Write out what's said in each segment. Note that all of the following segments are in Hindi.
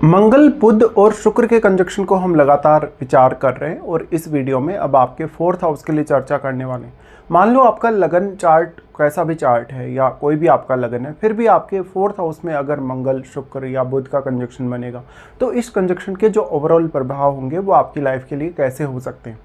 मंगल, बुध और शुक्र के कंजक्शन को हम लगातार विचार कर रहे हैं और इस वीडियो में अब आपके 4th हाउस के लिए चर्चा करने वाले हैं। मान लो आपका लगन चार्ट कैसा भी चार्ट है या कोई भी आपका लगन है, फिर भी आपके 4th हाउस में अगर मंगल, शुक्र या बुध का कंजक्शन बनेगा तो इस कंजक्शन के जो ओवरऑल प्रभाव होंगे वो आपकी लाइफ के लिए कैसे हो सकते हैं।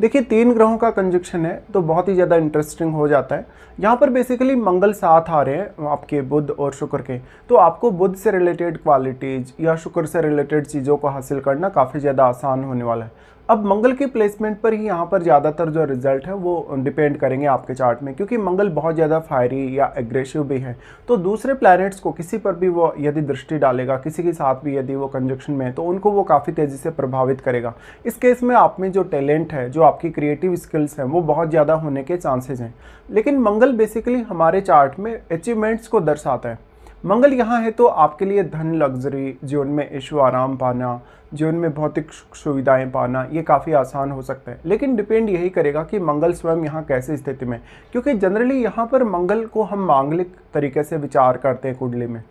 देखिए 3 ग्रहों का कंजक्शन है तो बहुत ही ज़्यादा इंटरेस्टिंग हो जाता है। यहाँ पर बेसिकली मंगल साथ आ रहे हैं आपके बुध और शुक्र के, तो आपको बुध से रिलेटेड क्वालिटीज़ या शुक्र से रिलेटेड चीज़ों को हासिल करना काफ़ी ज़्यादा आसान होने वाला है। अब मंगल के प्लेसमेंट पर ही यहाँ पर ज़्यादातर जो रिजल्ट है वो डिपेंड करेंगे आपके चार्ट में, क्योंकि मंगल बहुत ज़्यादा फायरी या एग्रेसिव भी है। तो दूसरे प्लैनेट्स को किसी पर भी वो यदि दृष्टि डालेगा, किसी के साथ भी यदि वो कंजक्शन में है, तो उनको वो काफ़ी तेज़ी से प्रभावित करेगा। इस केस में आप में जो टैलेंट है, जो आपकी क्रिएटिव स्किल्स हैं, वो बहुत ज़्यादा होने के चांसेज हैं। लेकिन मंगल बेसिकली हमारे चार्ट में अचीवमेंट्स को दर्शाता है। मंगल यहाँ है तो आपके लिए धन, लग्जरी, जीवन में ऐशो आराम पाना, जीवन में भौतिक सुविधाएं पाना, ये काफ़ी आसान हो सकता है। लेकिन डिपेंड यही करेगा कि मंगल स्वयं यहाँ कैसे स्थिति में, क्योंकि जनरली यहाँ पर मंगल को हम मांगलिक तरीके से विचार करते हैं कुंडली में।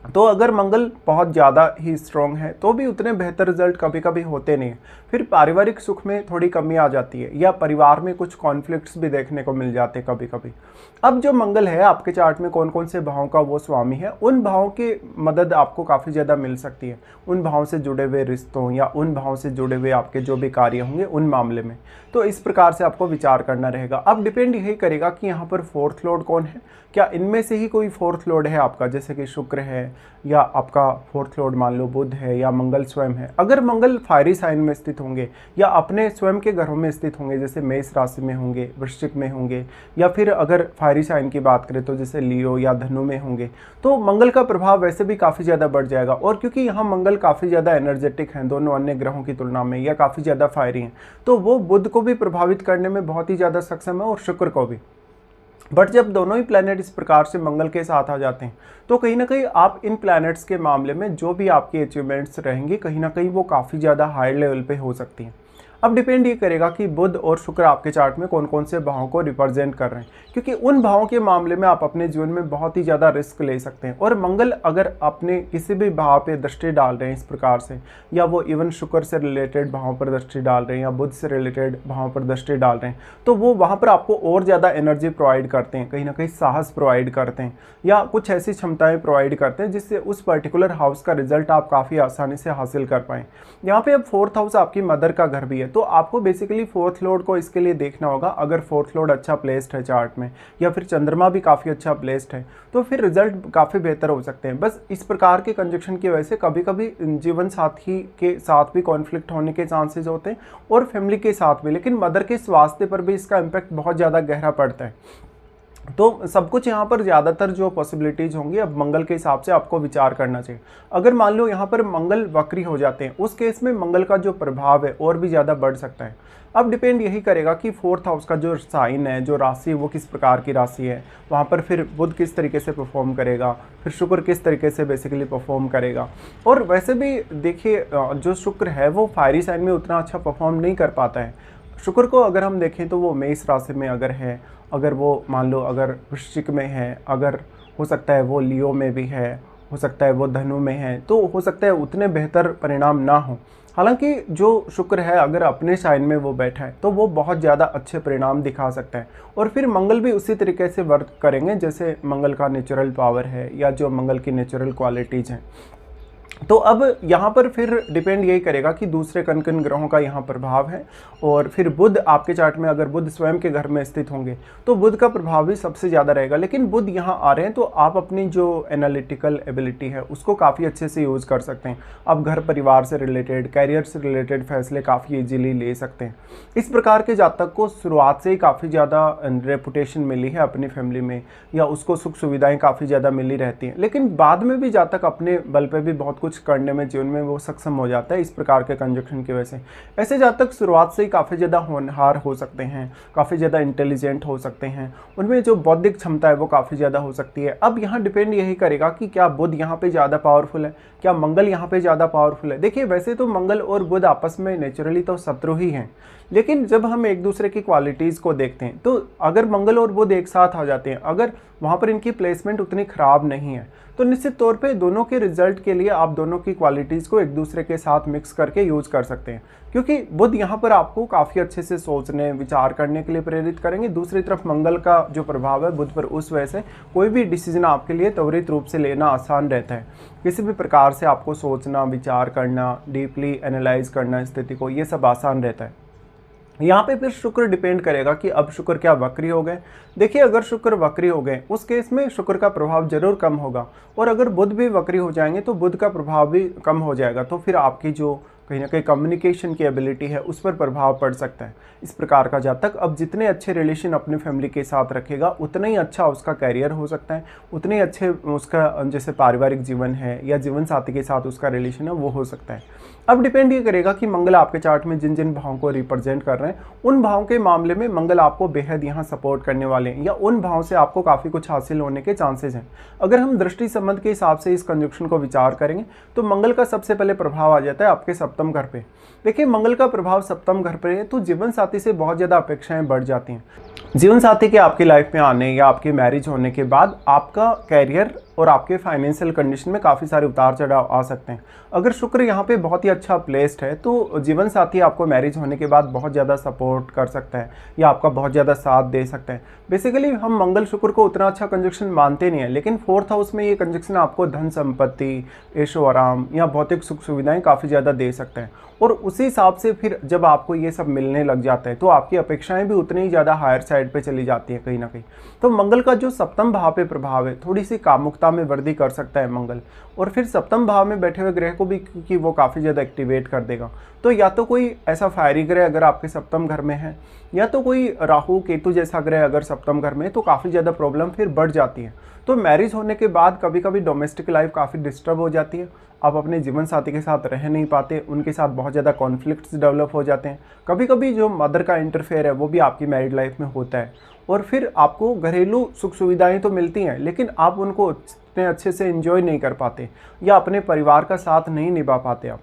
तो अगर मंगल बहुत ज़्यादा ही स्ट्रॉन्ग है तो भी उतने बेहतर रिजल्ट कभी कभी होते नहीं हैं। फिर पारिवारिक सुख में थोड़ी कमी आ जाती है या परिवार में कुछ कॉन्फ्लिक्ट्स भी देखने को मिल जाते हैं कभी कभी। अब जो मंगल है आपके चार्ट में कौन कौन से भावों का वो स्वामी है, उन भावों की मदद आपको काफ़ी ज़्यादा मिल सकती है, उन भावों से जुड़े हुए रिश्तों या उन भावों से जुड़े हुए आपके जो भी कार्य होंगे उन मामले में। तो इस प्रकार से आपको विचार करना रहेगा। अब डिपेंड यही करेगा कि यहाँ पर 4th लॉर्ड कौन है, क्या इनमें से ही कोई 4th लॉर्ड है आपका, जैसे कि शुक्र है या आपका 4th लॉर्ड मान लो बुध है या मंगल स्वयं है। अगर मंगल फायरी साइन में स्थित होंगे या अपने स्वयं के घरों में स्थित होंगे, जैसे मेष राशि में होंगे, वृश्चिक में होंगे, या फिर अगर फायरी साइन की बात करें तो जैसे लियो या धनु में होंगे, तो मंगल का प्रभाव वैसे भी काफ़ी ज़्यादा बढ़ जाएगा। और क्योंकि यहाँ मंगल काफ़ी ज़्यादा एनर्जेटिक हैं दोनों अन्य ग्रहों की तुलना में, या काफ़ी ज़्यादा फायरी हैं, तो वो बुध को भी प्रभावित करने में बहुत ही ज़्यादा सक्षम है और शुक्र को भी। बट जब दोनों ही प्लैनेट इस प्रकार से मंगल के साथ आ जाते हैं तो कहीं ना कहीं आप इन प्लैनेट्स के मामले में जो भी आपकी अचीवमेंट्स रहेंगी कहीं ना कहीं वो काफ़ी ज़्यादा हाई लेवल पे हो सकती हैं। अब डिपेंड ये करेगा कि बुध और शुक्र आपके चार्ट में कौन कौन से भावों को रिप्रेजेंट कर रहे हैं, क्योंकि उन भावों के मामले में आप अपने जीवन में बहुत ही ज़्यादा रिस्क ले सकते हैं। और मंगल अगर अपने किसी भी भाव पे दृष्टि डाल रहे हैं इस प्रकार से, या वो इवन शुक्र से रिलेटेड भावों पर दृष्टि डाल रहे हैं या बुध से रिलेटेड भावों पर दृष्टि डाल रहे हैं, तो वो वहाँ पर आपको और ज़्यादा एनर्जी प्रोवाइड करते हैं, कहीं ना कहीं साहस प्रोवाइड करते हैं या कुछ ऐसी क्षमताएँ प्रोवाइड करते हैं जिससे उस पर्टिकुलर हाउस का रिजल्ट आप काफ़ी आसानी से हासिल कर पाएँ। यहाँ पे अब 4th हाउस आपकी मदर का घर भी है, तो आपको बेसिकली 4th लॉर्ड को इसके लिए देखना होगा। अगर 4th लॉर्ड अच्छा प्लेस्ड है चार्ट में या फिर चंद्रमा भी काफ़ी अच्छा प्लेस्ड है तो फिर रिजल्ट काफ़ी बेहतर हो सकते हैं। बस इस प्रकार के कंजक्शन की वजह से कभी कभी जीवन साथी के साथ भी कॉन्फ्लिक्ट होने के चांसेस होते हैं और फैमिली के साथ भी, लेकिन मदर के स्वास्थ्य पर भी इसका इम्पैक्ट बहुत ज़्यादा गहरा पड़ता है। तो सब कुछ यहाँ पर ज़्यादातर जो पॉसिबिलिटीज़ होंगी अब मंगल के हिसाब से आपको विचार करना चाहिए। अगर मान लो यहाँ पर मंगल वक्री हो जाते हैं उस केस में मंगल का जो प्रभाव है और भी ज़्यादा बढ़ सकता है। अब डिपेंड यही करेगा कि 4th हाउस का जो साइन है, जो राशि, वो किस प्रकार की राशि है, वहाँ पर फिर बुध किस तरीके से परफॉर्म करेगा, फिर शुक्र किस तरीके से बेसिकली परफॉर्म करेगा। और वैसे भी देखिए जो शुक्र है वो फायरी साइन में उतना अच्छा परफॉर्म नहीं कर पाता है। शुक्र को अगर हम देखें तो वो मेष राशि में अगर है, अगर वो मान लो अगर वृश्चिक में है, अगर हो सकता है वो लियो में भी है, हो सकता है वो धनु में है, तो हो सकता है उतने बेहतर परिणाम ना हो। हालांकि जो शुक्र है अगर अपने साइन में वो बैठा है तो वो बहुत ज़्यादा अच्छे परिणाम दिखा सकता है। और फिर मंगल भी उसी तरीके से वर्क करेंगे जैसे मंगल का नेचुरल पावर है या जो मंगल की नेचुरल क्वालिटीज़ हैं। तो अब यहाँ पर फिर डिपेंड यही करेगा कि दूसरे कन कन ग्रहों का यहाँ प्रभाव है। और फिर बुध आपके चार्ट में अगर बुध स्वयं के घर में स्थित होंगे तो बुध का प्रभाव भी सबसे ज़्यादा रहेगा। लेकिन बुध यहाँ आ रहे हैं तो आप अपनी जो एनालिटिकल एबिलिटी है उसको काफ़ी अच्छे से यूज़ कर सकते हैं। आप घर परिवार से रिलेटेड, कैरियर से रिलेटेड फैसले काफ़ी ईजीली ले सकते हैं। इस प्रकार के जातक को शुरुआत से ही काफ़ी ज़्यादा रेपुटेशन मिली है अपनी फैमिली में, या उसको सुख सुविधाएँ काफ़ी ज़्यादा मिली रहती हैं, लेकिन बाद में भी जातक अपने बल पर भी बहुत कुछ करने में जीवन में वो सक्षम हो जाता है इस प्रकार के कंजक्शन की वजह से। ऐसे जातक शुरुआत से ही काफ़ी ज़्यादा होनहार हो सकते हैं, काफ़ी ज़्यादा इंटेलिजेंट हो सकते हैं, उनमें जो बौद्धिक क्षमता है वो काफ़ी ज़्यादा हो सकती है। अब यहाँ डिपेंड यही करेगा कि क्या बुध यहाँ पे ज़्यादा पावरफुल है, क्या मंगल यहाँ पे ज़्यादा पावरफुल है। देखिए वैसे तो मंगल और बुध आपस में नेचुरली तो शत्रु ही हैं, लेकिन जब हम एक दूसरे की क्वालिटीज़ को देखते हैं तो अगर मंगल और बुध एक साथ आ जाते हैं, अगर वहाँ पर इनकी प्लेसमेंट उतनी ख़राब नहीं है, तो निश्चित तौर पे दोनों के रिजल्ट के लिए आप दोनों की क्वालिटीज़ को एक दूसरे के साथ मिक्स करके यूज़ कर सकते हैं, क्योंकि बुध यहाँ पर आपको काफ़ी अच्छे से सोचने विचार करने के लिए प्रेरित करेंगे। दूसरी तरफ मंगल का जो प्रभाव है बुध पर, उस वजह से कोई भी डिसीजन आपके लिए त्वरित रूप से लेना आसान रहता है। किसी भी प्रकार से आपको सोचना विचार करना, डीपली एनालाइज करना स्थिति को, ये सब आसान रहता है। यहाँ पे फिर शुक्र डिपेंड करेगा कि अब शुक्र क्या वक्री हो गए। देखिए, अगर शुक्र वक्री हो गए उस केस में शुक्र का प्रभाव जरूर कम होगा, और अगर बुध भी वक्री हो जाएंगे तो बुध का प्रभाव भी कम हो जाएगा। तो फिर आपकी जो कहीं ना कहीं कम्युनिकेशन की एबिलिटी है उस पर प्रभाव पड़ सकता है। इस प्रकार का जातक अब जितने अच्छे रिलेशन अपने फैमिली के साथ रखेगा उतना ही अच्छा उसका कैरियर हो सकता है, उतने ही अच्छे उसका जैसे पारिवारिक जीवन है या जीवन साथी के साथ उसका रिलेशन है वो हो सकता है। अब डिपेंड ये करेगा कि मंगल आपके चार्ट में जिन जिन भावों को रिप्रेजेंट कर रहे हैं उन भावों के मामले में मंगल आपको बेहद यहाँ सपोर्ट करने वाले हैं, या उन भावों से आपको काफ़ी कुछ हासिल होने के चांसेस हैं। अगर हम दृष्टि संबंध के हिसाब से इस कंजक्शन को विचार करेंगे तो मंगल का सबसे पहले प्रभाव आ जाता है आपके सप्तम घर पे। देखिए, मंगल का प्रभाव सप्तम घर पे है तो जीवन साथी से बहुत ज़्यादा अपेक्षाएं बढ़ जाती हैं। जीवन साथी के आपकी लाइफ में आने या आपके मैरिज होने के बाद आपका कैरियर और आपके फाइनेंशियल कंडीशन में काफ़ी सारे उतार चढ़ाव आ सकते हैं। अगर शुक्र यहाँ पे बहुत ही अच्छा प्लेस्ड है तो जीवन साथी आपको मैरिज होने के बाद बहुत ज़्यादा सपोर्ट कर सकता है या आपका बहुत ज़्यादा साथ दे सकता है। बेसिकली हम मंगल शुक्र को उतना अच्छा कंजक्शन मानते नहीं है, लेकिन फोर्थ हाउस में ये कंजक्शन आपको धन संपत्ति, ऐशो आराम या भौतिक सुख सुविधाएं काफ़ी ज़्यादा दे सकता है। और उसी हिसाब से फिर जब आपको ये सब मिलने लग जाता है तो आपकी अपेक्षाएं भी उतनी ही ज़्यादा हायर साइड पे चली जाती हैं कहीं ना कहीं। तो मंगल का जो सप्तम भाव पे प्रभाव है थोड़ी सी कामुकता में वृद्धि कर सकता है मंगल, और फिर सप्तम भाव में बैठे हुए ग्रह को भी क्योंकि वो काफ़ी ज़्यादा एक्टिवेट कर देगा। तो या तो कोई ऐसा फायरी ग्रह अगर आपके सप्तम घर में है, या तो कोई राहु केतु जैसा ग्रह अगर सप्तम घर में है तो काफ़ी ज़्यादा प्रॉब्लम फिर बढ़ जाती है। तो मैरिज होने के बाद कभी कभी डोमेस्टिक लाइफ काफ़ी डिस्टर्ब हो जाती है, आप अपने जीवन साथी के साथ रह नहीं पाते, उनके साथ बहुत ज़्यादा कॉन्फ्लिक्ट्स डेवलप हो जाते हैं। कभी कभी जो मदर का इंटरफेयर है वो भी आपकी मैरिड लाइफ में होता है, और फिर आपको घरेलू सुख सुविधाएं तो मिलती हैं लेकिन आप उनको इतने अच्छे से एंजॉय नहीं कर पाते या अपने परिवार का साथ नहीं निभा पाते आप।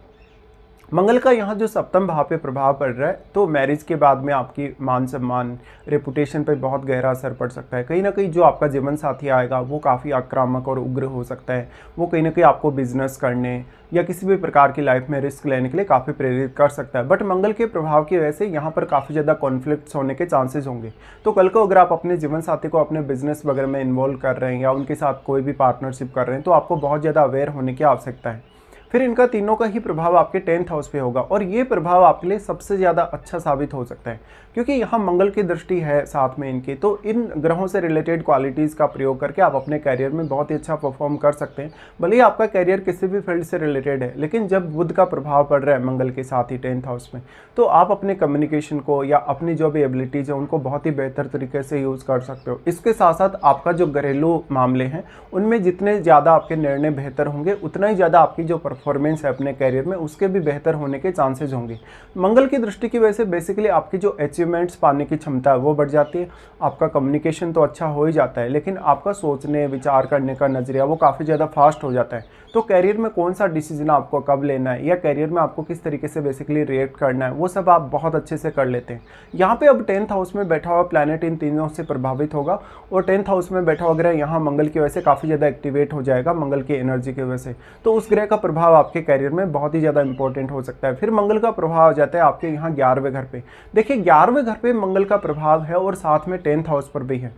मंगल का यहाँ जो सप्तम भाव पे प्रभाव पड़ रहा है तो मैरिज के बाद में आपकी मान सम्मान, रेपुटेशन पे बहुत गहरा असर पड़ सकता है। कहीं ना कहीं जो आपका जीवन साथी आएगा वो काफ़ी आक्रामक और उग्र हो सकता है, वो कहीं ना कहीं आपको बिजनेस करने या किसी भी प्रकार की लाइफ में रिस्क लेने के लिए काफ़ी प्रेरित कर सकता है। बट मंगल के प्रभाव की वजह से यहाँ पर काफ़ी ज़्यादा कॉन्फ्लिक्ट्स होने के चांसेस होंगे। तो कल को अगर आप अपने जीवन साथी को अपने बिजनेस वगैरह में इन्वॉल्व कर रहे हैं या उनके साथ कोई भी पार्टनरशिप कर रहे हैं तो आपको बहुत ज़्यादा अवेयर होने की आवश्यकता है। फिर इनका तीनों का ही प्रभाव आपके 10th हाउस पे होगा, और ये प्रभाव आपके लिए सबसे ज़्यादा अच्छा साबित हो सकता है क्योंकि यहाँ मंगल की दृष्टि है साथ में इनके। तो इन ग्रहों से रिलेटेड क्वालिटीज़ का प्रयोग करके आप अपने कैरियर में बहुत ही अच्छा परफॉर्म कर सकते हैं। भले ही आपका कैरियर किसी भी फील्ड से रिलेटेड है, लेकिन जब बुध का प्रभाव पड़ रहा है मंगल के साथ ही 10th हाउस में, तो आप अपने कम्युनिकेशन को या अपनी जो भी एबिलिटीज़ है उनको बहुत ही बेहतर तरीके से यूज़ कर सकते हो। इसके साथ साथ आपका जो घरेलू मामले हैं उनमें जितने ज़्यादा आपके निर्णय बेहतर होंगे उतना ही ज़्यादा आपकी जो परफॉर्मेंस है अपने कैरियर में उसके भी बेहतर होने के चांसेस होंगे। मंगल की दृष्टि की वजह से बेसिकली आपकी जो अचीवमेंट्स पाने की क्षमता है वो बढ़ जाती है। आपका कम्युनिकेशन तो अच्छा हो ही जाता है, लेकिन आपका सोचने विचार करने का नज़रिया वो काफ़ी ज़्यादा फास्ट हो जाता है। तो कैरियर में कौन सा डिसीजन आपको कब लेना है या कैरियर में आपको किस तरीके से बेसिकली रिएक्ट करना है वो सब आप बहुत अच्छे से कर लेते हैं। यहाँ पे अब 10th हाउस में बैठा हुआ प्लैनेट इन तीनों से प्रभावित होगा, और 10th हाउस में बैठा हुआ ग्रह यहाँ मंगल की वजह से काफ़ी ज़्यादा एक्टिवेट हो जाएगा मंगल की एनर्जी की वजह से। तो उस ग्रह का प्रभाव आपके कैरियर में बहुत ही ज़्यादा इंपॉर्टेंट हो सकता है। फिर मंगल का प्रभाव आ जाता है आपके यहाँ 11वें घर पे। देखिए, 11वें घर पे मंगल का प्रभाव है और साथ में 10th हाउस पर भी है।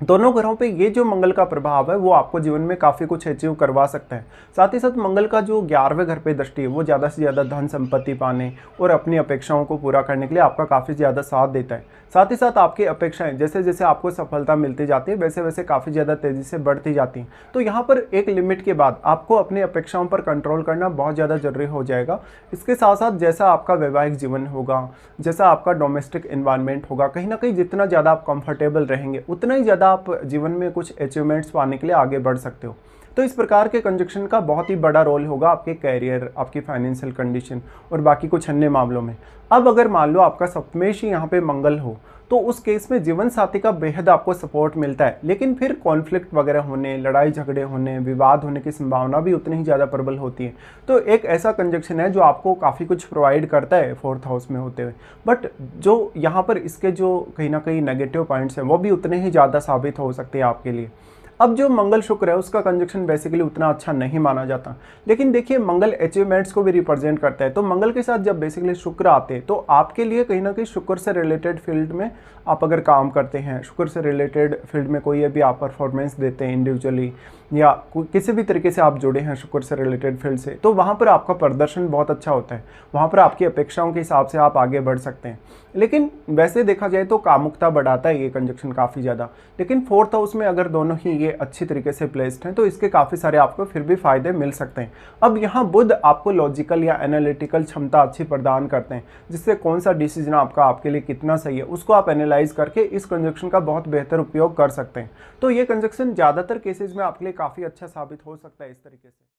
दोनों ग्रहों पे ये जो मंगल का प्रभाव है वो आपको जीवन में काफ़ी कुछ अचीव करवा सकता है। साथ ही साथ मंगल का जो 11वें घर पे दृष्टि है वो ज़्यादा से ज़्यादा धन संपत्ति पाने और अपनी अपेक्षाओं को पूरा करने के लिए आपका काफ़ी ज़्यादा साथ देता है। साथ ही साथ आपकी अपेक्षाएं जैसे जैसे आपको सफलता मिलती जाती है वैसे वैसे काफ़ी ज़्यादा तेज़ी से बढ़ती जाती हैं। तो यहाँ पर एक लिमिट के बाद आपको अपनी अपेक्षाओं पर कंट्रोल करना बहुत ज़्यादा ज़रूरी हो जाएगा। इसके साथ साथ जैसा आपका वैवाहिक जीवन होगा, जैसा आपका डोमेस्टिक इन्वायरमेंट होगा, कहीं ना कहीं जितना ज़्यादा आप कंफर्टेबल रहेंगे उतना ही ज़्यादा आप जीवन में कुछ अचीवमेंट्स पाने के लिए आगे बढ़ सकते हो। तो इस प्रकार के कंजक्शन का बहुत ही बड़ा रोल होगा आपके कैरियर, आपकी फाइनेंशियल कंडीशन और बाकी कुछ अन्य मामलों में। अब अगर मान लो आपका सप्तमेश ही यहाँ पे मंगल हो तो उस केस में जीवन साथी का बेहद आपको सपोर्ट मिलता है, लेकिन फिर कॉन्फ्लिक्ट वगैरह होने, लड़ाई झगड़े होने, विवाद होने की संभावना भी उतनी ही ज़्यादा प्रबल होती है। तो एक ऐसा कंजक्शन है जो आपको काफ़ी कुछ प्रोवाइड करता है 4th हाउस में होते हुए, बट जो यहाँ पर इसके जो कहीं ना कहीं नेगेटिव पॉइंट्स हैं वो भी उतने ही ज़्यादा साबित हो सकते हैं आपके लिए। अब जो मंगल शुक्र है उसका कंजक्शन बेसिकली उतना अच्छा नहीं माना जाता, लेकिन देखिए मंगल अचीवमेंट्स को भी रिप्रेजेंट करता है। तो मंगल के साथ जब बेसिकली शुक्र आते हैं तो आपके लिए कहीं ना कहीं शुक्र से रिलेटेड फील्ड में आप अगर काम करते हैं, शुक्र से रिलेटेड फील्ड में कोई भी आप परफॉर्मेंस देते हैं इंडिविजुअली, या किसी भी तरीके से आप जुड़े हैं शुक्र से रिलेटेड फील्ड से, तो वहाँ पर आपका प्रदर्शन बहुत अच्छा होता है, वहाँ पर आपकी अपेक्षाओं के हिसाब से आप आगे बढ़ सकते हैं। लेकिन वैसे देखा जाए तो कामुकता बढ़ाता है ये कंजक्शन काफ़ी ज़्यादा, लेकिन फोर्थ हाउस में अगर दोनों ही ये अच्छी तरीके से प्लेस्ड हैं तो इसके काफ़ी सारे आपको फिर भी फायदे मिल सकते हैं। अब यहाँ बुध आपको लॉजिकल या एनालिटिकल क्षमता अच्छी प्रदान करते हैं, जिससे कौन सा डिसीजन आपका आपके लिए कितना सही है उसको आप एनालाइज करके इस कंजक्शन का बहुत बेहतर उपयोग कर सकते हैं। तो ये कंजक्शन ज़्यादातर केसेज में आपके लिए काफ़ी अच्छा साबित हो सकता है इस तरीके से।